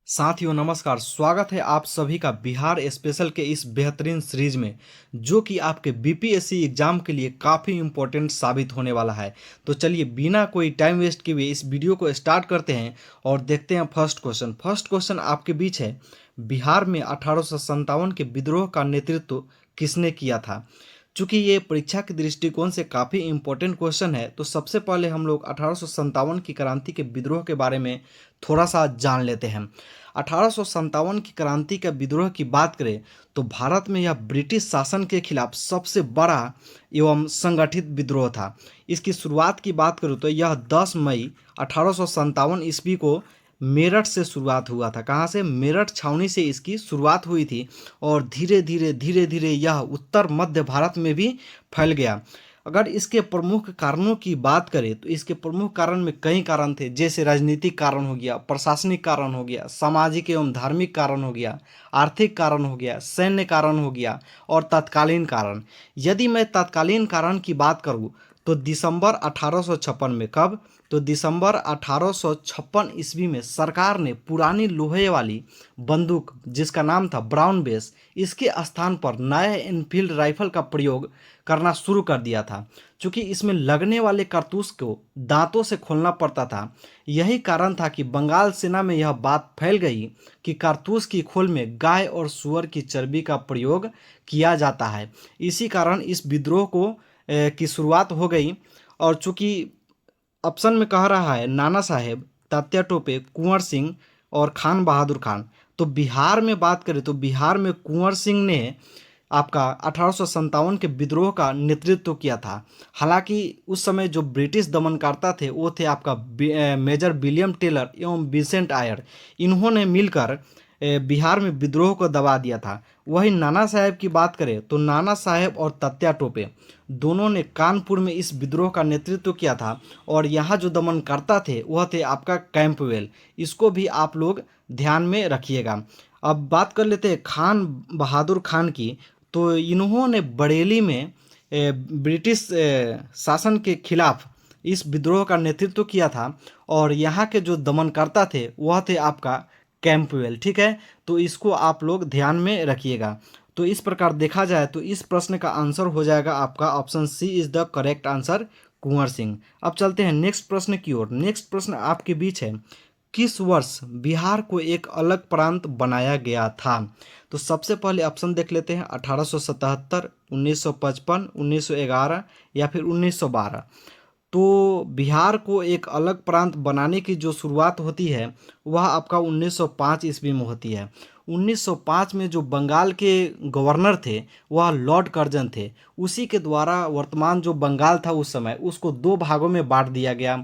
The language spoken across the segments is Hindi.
साथियों नमस्कार। स्वागत है आप सभी का बिहार स्पेशल के इस बेहतरीन सीरीज में, जो कि आपके बीपीएससी एग्जाम के लिए काफ़ी इम्पोर्टेंट साबित होने वाला है। तो चलिए बिना कोई टाइम वेस्ट किए हुए इस वीडियो को स्टार्ट करते हैं और देखते हैं फर्स्ट क्वेश्चन। फर्स्ट क्वेश्चन आपके बीच है, बिहार में 1857 के विद्रोह का नेतृत्व किसने किया था। चूंकि ये परीक्षा के दृष्टिकोण से काफ़ी इम्पोर्टेंट क्वेश्चन है, तो सबसे पहले हम लोग 1857 की क्रांति के विद्रोह के बारे में थोड़ा सा जान लेते हैं। 1857 की क्रांति का विद्रोह की बात करें तो भारत में यह ब्रिटिश शासन के खिलाफ सबसे बड़ा एवं संगठित विद्रोह था। इसकी शुरुआत की बात करूँ तो यह 10 मई 1857 ईस्वी को मेरठ से शुरुआत हुआ था। कहाँ से? मेरठ छावनी से इसकी शुरुआत हुई थी और धीरे धीरे यह उत्तर मध्य भारत में भी फैल गया। अगर इसके प्रमुख कारणों की बात करें तो इसके प्रमुख कारण में कई कारण थे, जैसे राजनीतिक कारण हो गया, प्रशासनिक कारण हो गया, सामाजिक एवं धार्मिक कारण हो गया, आर्थिक कारण हो गया, सैन्य कारण हो गया और तत्कालीन कारण। यदि मैं तत्कालीन कारण की बात करूं तो दिसंबर 1856 में, कब? तो दिसंबर 1856 ईस्वी में सरकार ने पुरानी लोहे वाली बंदूक जिसका नाम था ब्राउन बेस, इसके स्थान पर नया एनफील्ड राइफल का प्रयोग करना शुरू कर दिया था। चूंकि इसमें लगने वाले कारतूस को दांतों से खोलना पड़ता था, यही कारण था कि बंगाल सेना में यह बात फैल गई कि कारतूस की खोल में गाय और सूअर की चर्बी का प्रयोग किया जाता है। इसी कारण इस विद्रोह को की शुरुआत हो गई। और चूंकि ऑप्शन में कह रहा है नाना साहेब, तात्या टोपे, कुंवर सिंह और खान बहादुर खान, तो बिहार में बात करें तो बिहार में कुंवर सिंह ने आपका 1857 के विद्रोह का नेतृत्व किया था। हालांकि उस समय जो ब्रिटिश दमनकर्ता थे वो थे आपका मेजर विलियम टेलर एवं विंसेंट आयर। इन्होंने मिलकर बिहार में विद्रोह को दबा दिया था। वही नाना साहेब की बात करें तो नाना साहेब और तात्या टोपे दोनों ने कानपुर में इस विद्रोह का नेतृत्व किया था। और यहाँ जो दमनकर्ता थे वह थे आपका कैंपवेल। इसको भी आप लोग ध्यान में रखिएगा। अब बात कर लेते हैं खान बहादुर खान की। तो इन्होंने बरेली में ब्रिटिश शासन के खिलाफ इस विद्रोह का नेतृत्व किया था। और यहाँ के जो दमनकर्ता थे वह थे आपका कैंपवेल। ठीक है, तो इसको आप लोग ध्यान में रखिएगा। तो इस प्रकार देखा जाए तो इस प्रश्न का आंसर हो जाएगा आपका option C is the correct answer, Kunwar Singh. अब चलते हैं नेक्स्ट प्रश्न की ओर। नेक्स्ट प्रश्न आपके बीच है, किस वर्ष बिहार को एक अलग प्रांत बनाया गया था। तो सबसे पहले ऑप्शन देख लेते हैं, 1877, 1955, 1911 या फिर 1912। तो बिहार को एक अलग प्रांत बनाने की जो शुरुआत होती है वह आपका 1905 ईस्वी में होती है। 1905 में जो बंगाल के गवर्नर थे वह लॉर्ड कर्जन थे। उसी के द्वारा वर्तमान जो बंगाल था उस समय उसको दो भागों में बांट दिया गया।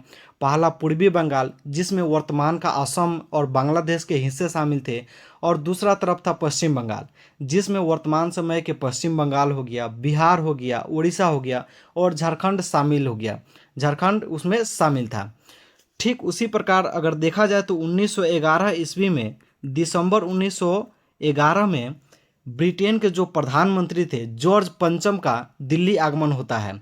पहला पूर्वी बंगाल जिसमें वर्तमान का असम और बांग्लादेश के हिस्से शामिल थे, और दूसरा तरफ था पश्चिम बंगाल जिसमें वर्तमान समय के पश्चिम बंगाल हो गया, बिहार हो गया, उड़ीसा हो गया और झारखंड शामिल हो गया। झारखंड उसमें शामिल था। ठीक उसी प्रकार अगर देखा जाए तो 1911 ईस्वी में, दिसंबर 1911 में ब्रिटेन के जो प्रधानमंत्री थे जॉर्ज पंचम का दिल्ली आगमन होता है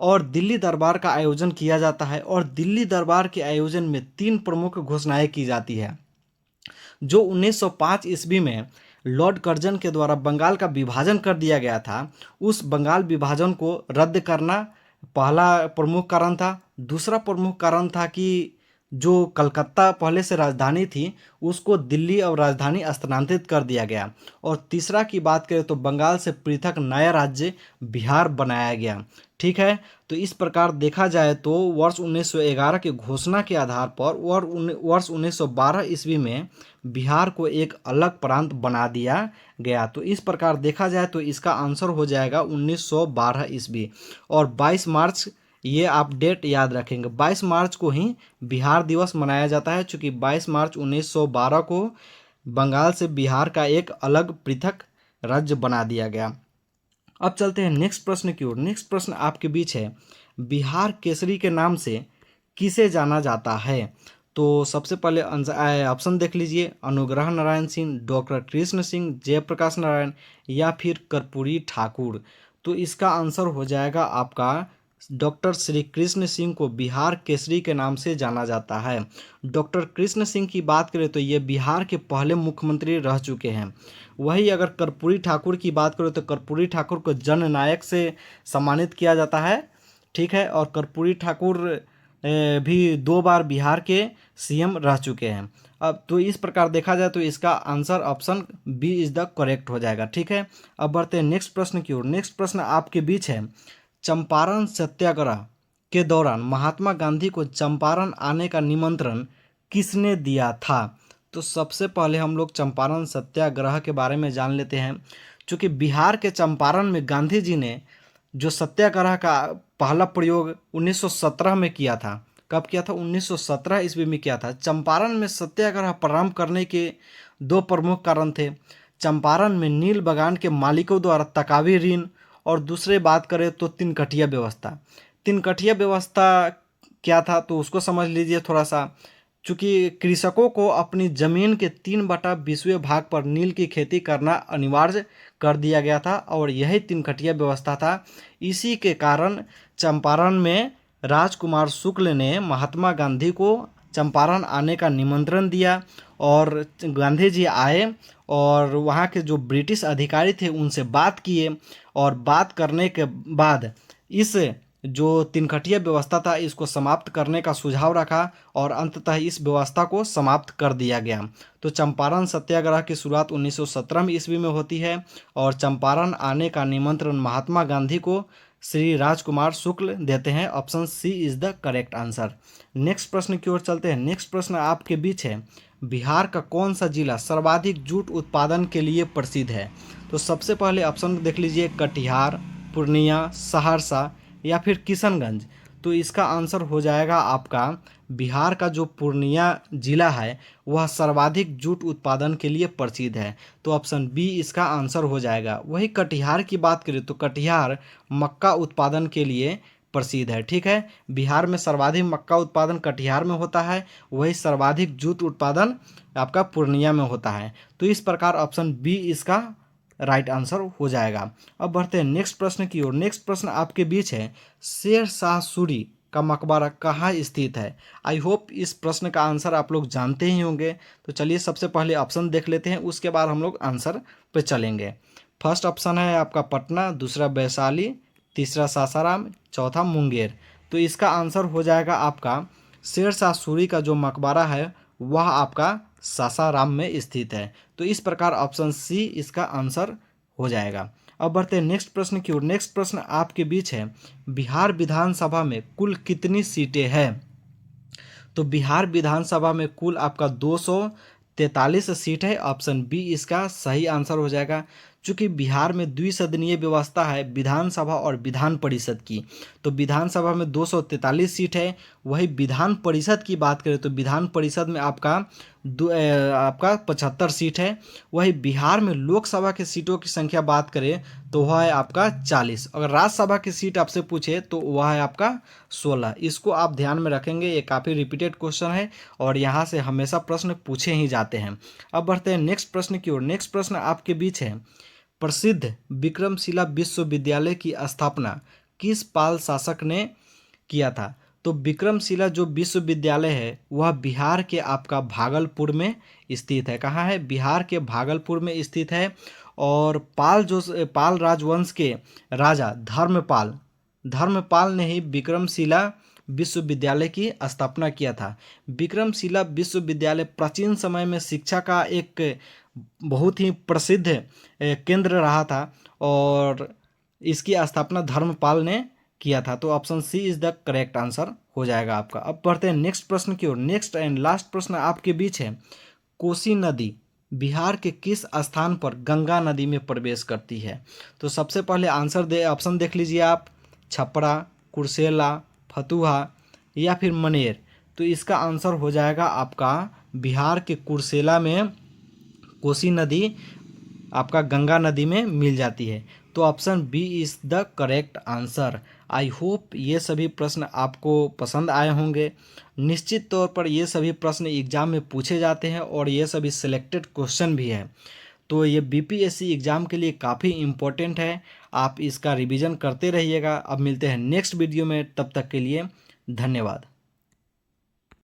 और दिल्ली दरबार का आयोजन किया जाता है। और दिल्ली दरबार के आयोजन में तीन प्रमुख घोषणाएं की जाती है। जो 1905 ईस्वी में लॉर्ड कर्जन के द्वारा बंगाल का विभाजन कर दिया गया था, उस बंगाल विभाजन को रद्द करना पहला प्रमुख कारण था। दूसरा प्रमुख कारण था कि जो कलकत्ता पहले से राजधानी थी उसको दिल्ली और राजधानी स्थानांतरित कर दिया गया। और तीसरा की बात करें तो बंगाल से पृथक नया राज्य बिहार बनाया गया। ठीक है, तो इस प्रकार देखा जाए तो वर्ष 1911 की घोषणा के आधार पर और वर्ष 1912 ईस्वी में बिहार को एक अलग प्रांत बना दिया गया। तो इस प्रकार देखा जाए तो इसका आंसर हो जाएगा 1912 ईस्वी। और 22 मार्च, ये आप डेट याद रखेंगे, 22 मार्च को ही बिहार दिवस मनाया जाता है, चूँकि 22 मार्च 1912 को बंगाल से बिहार का एक अलग पृथक राज्य बना दिया गया। अब चलते हैं नेक्स्ट प्रश्न की ओर। नेक्स्ट प्रश्न आपके बीच है, बिहार केसरी के नाम से किसे जाना जाता है। तो सबसे पहले ऑप्शन देख लीजिए, अनुग्रह नारायण सिंह, डॉक्टर कृष्ण सिंह, जयप्रकाश नारायण या फिर कर्पूरी ठाकुर। तो इसका आंसर हो जाएगा आपका डॉक्टर श्री कृष्ण सिंह को बिहार केसरी के नाम से जाना जाता है। डॉक्टर कृष्ण सिंह की बात करें तो ये बिहार के पहले मुख्यमंत्री रह चुके हैं। वही अगर कर्पूरी ठाकुर की बात करें तो कर्पूरी ठाकुर को जननायक से सम्मानित किया जाता है, ठीक है। और कर्पूरी ठाकुर भी 2 बार बिहार के सीएम रह चुके हैं। अब तो इस प्रकार देखा जाए तो इसका answer option B is the correct हो जाएगा, ठीक है। अब बढ़ते हैं नेक्स्ट प्रश्न की ओर। नेक्स्ट प्रश्न आपके बीच है, चंपारण सत्याग्रह के दौरान महात्मा गांधी को चंपारण आने का निमंत्रण किसने दिया था? तो सबसे पहले हम लोग चंपारण सत्याग्रह के बारे में जान लेते हैं। चूँकि बिहार के चंपारण में गांधी जी ने जो सत्याग्रह का पहला प्रयोग 1917 में किया था। कब किया था? 1917 ईस्वी में किया था। चंपारण में सत्याग्रह प्रारंभ करने के 2 प्रमुख कारण थे। चंपारण में नील बागान के मालिकों द्वारा तकावी ऋण, और दूसरे बात करें तो तिनकठिया व्यवस्था। तिनकठिया व्यवस्था क्या था तो उसको समझ लीजिए थोड़ा सा। चूँकि कृषकों को अपनी ज़मीन के 3/20 भाग पर नील की खेती करना अनिवार्य कर दिया गया था, और यही तिनकठिया व्यवस्था था। इसी के कारण चंपारण में राजकुमार शुक्ल ने महात्मा गांधी को चंपारण आने का निमंत्रण दिया, और गांधी जी आए और वहाँ के जो ब्रिटिश अधिकारी थे उनसे बात किए, और बात करने के बाद इस जो तिनकठिया व्यवस्था था इसको समाप्त करने का सुझाव रखा, और अंततः इस व्यवस्था को समाप्त कर दिया गया। तो चंपारण सत्याग्रह की शुरुआत 1917 ईस्वी में होती है, और चंपारण आने का निमंत्रण महात्मा गांधी को श्री राजकुमार शुक्ल देते हैं। Option C is the correct answer. Next प्रश्न की ओर चलते हैं। नेक्स्ट प्रश्न आपके बीच है, बिहार का कौन सा जिला सर्वाधिक जूट उत्पादन के लिए प्रसिद्ध है? तो सबसे पहले ऑप्शन देख लीजिए, कटिहार, पूर्णिया, सहरसा या फिर किशनगंज। तो इसका आंसर हो जाएगा आपका बिहार का जो पूर्णिया जिला है वह सर्वाधिक जूट उत्पादन के लिए प्रसिद्ध है। तो ऑप्शन बी इसका आंसर हो जाएगा। वही कटिहार की बात करें तो कटिहार मक्का उत्पादन के लिए प्रसिद्ध है, ठीक है। बिहार में सर्वाधिक मक्का उत्पादन कटिहार में होता है, वही सर्वाधिक जूट उत्पादन आपका पूर्णिया में होता है। तो इस प्रकार ऑप्शन बी इसका राइट आंसर हो जाएगा। अब बढ़ते हैं नेक्स्ट प्रश्न की ओर। नेक्स्ट प्रश्न आपके बीच है, शेर शाह सूरी का मकबरा कहाँ स्थित है? आई होप इस प्रश्न का आंसर आप लोग जानते ही होंगे। तो चलिए सबसे पहले ऑप्शन देख लेते हैं, उसके बाद हम लोग आंसर पे चलेंगे। फर्स्ट ऑप्शन है आपका पटना, दूसरा वैशाली, तीसरा सासाराम, चौथा मुंगेर। तो इसका आंसर हो जाएगा आपका शेर शाह सूरी का जो मकबरा है वह आपका सासाराम में स्थित है। तो इस प्रकार ऑप्शन सी इसका आंसर हो जाएगा। अब बढ़ते हैं नेक्स्ट प्रश्न की ओर। नेक्स्ट प्रश्न आपके बीच है, बिहार विधानसभा में कुल कितनी सीटें हैं? तो बिहार विधानसभा में कुल आपका 243 सीट है। ऑप्शन बी इसका सही आंसर हो जाएगा। चूँकि बिहार में द्विसदनीय व्यवस्था है विधानसभा और विधान परिषद की, तो विधानसभा में 243 सीट है। वही विधान परिषद की बात करें तो विधान परिषद में आपका 75 सीट है। वही बिहार में लोकसभा की सीटों की संख्या बात करें तो वह है आपका 40। अगर राज्यसभा की सीट आपसे पूछे तो वह है आपका 16। इसको आप ध्यान में रखेंगे, ये काफ़ी रिपीटेड क्वेश्चन है और यहाँ से हमेशा प्रश्न पूछे ही जाते हैं। अब बढ़ते हैं नेक्स्ट प्रश्न की ओर। नेक्स्ट प्रश्न आपके बीच है, प्रसिद्ध विक्रमशिला विश्वविद्यालय की स्थापना किस पाल शासक ने किया था? तो विक्रमशिला जो विश्वविद्यालय है वह बिहार के आपका भागलपुर में स्थित है। कहाँ है? बिहार के भागलपुर में स्थित है। और पाल राजवंश के राजा धर्मपाल ने ही विक्रमशिला विश्वविद्यालय की स्थापना किया था। विक्रमशिला विश्वविद्यालय प्राचीन समय में शिक्षा का एक बहुत ही प्रसिद्ध केंद्र रहा था और इसकी स्थापना धर्मपाल ने किया था। तो option C is the correct answer हो जाएगा आपका। अब बढ़ते हैं नेक्स्ट प्रश्न की ओर। नेक्स्ट एंड लास्ट प्रश्न आपके बीच है, कोसी नदी बिहार के किस स्थान पर गंगा नदी में प्रवेश करती है? तो सबसे पहले ऑप्शन देख लीजिए आप, छपरा, कुर्सेला, फतुहा या फिर मनेर। तो इसका आंसर हो जाएगा आपका बिहार के कुर्सेला में कोसी नदी आपका गंगा नदी में मिल जाती है। तो option B is the correct answer. I hope ये सभी प्रश्न आपको पसंद आए होंगे। निश्चित तौर पर ये सभी प्रश्न एग्जाम में पूछे जाते हैं और ये सभी सिलेक्टेड क्वेश्चन भी है। तो ये बीपीएससी एग्ज़ाम के लिए काफ़ी इम्पोर्टेंट है। आप इसका रिवीजन करते रहिएगा। अब मिलते हैं नेक्स्ट वीडियो में, तब तक के लिए धन्यवाद।